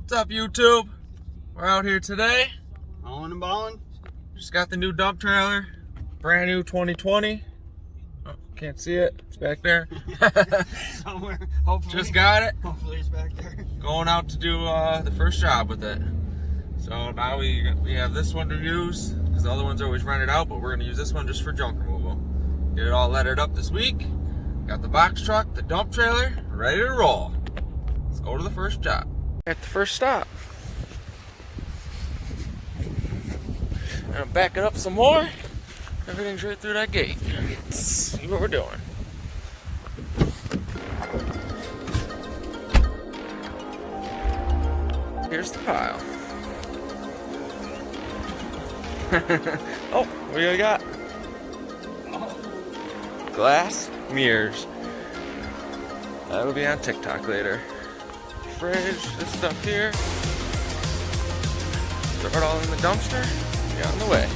What's up, YouTube? We're out here today. Hauling and balling. Just got the new dump trailer. Brand new 2020. Oh, can't see it. It's back there. Somewhere. Hopefully. Just got it. Hopefully it's back there. Going out to do the first job with it. So now we have this one to use because the other ones are always rented out, but we're going to use this one just for junk removal. Get it all lettered up this week. Got the box truck, the dump trailer, ready to roll. Let's go to the first job. At the first stop. Gonna back it up some more. Everything's right through that gate. Let's see what we're doing. Here's the pile. Oh, what do you got? Glass mirrors. That'll be on TikTok later. Fridge, this stuff here. Throw it all in the dumpster. Get on the way.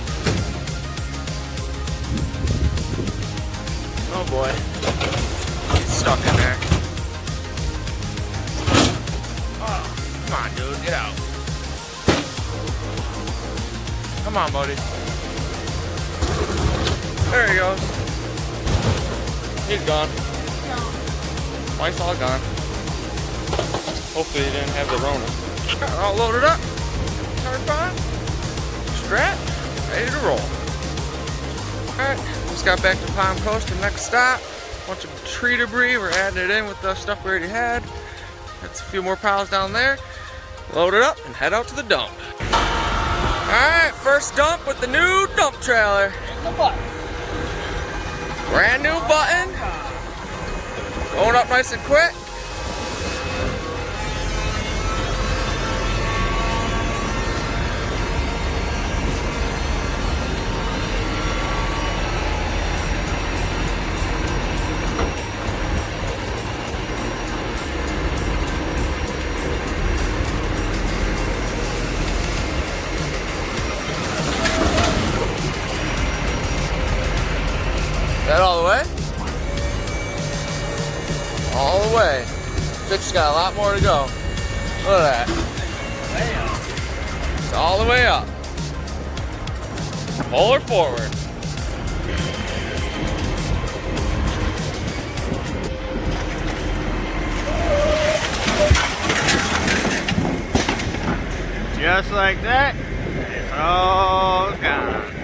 Oh boy. He's stuck in there. Oh, come on, dude, get out. Come on, buddy. There he goes. He's gone. Wife's all gone. Hopefully he didn't have the Rona. Got it all loaded up. Tarp on. Strap. Ready to roll. Alright, just got back to Palm Coast for the next stop. Bunch of tree debris. We're adding it in with the stuff we already had. That's a few more piles down there. Load it up and head out to the dump. Alright, first dump with the new dump trailer. Brand new button. Going up nice and quick. Is that all the way? All the way. Fitch's got a lot more to go. Look at that. It's all the way up. Pull her forward. Just like that, it's all gone.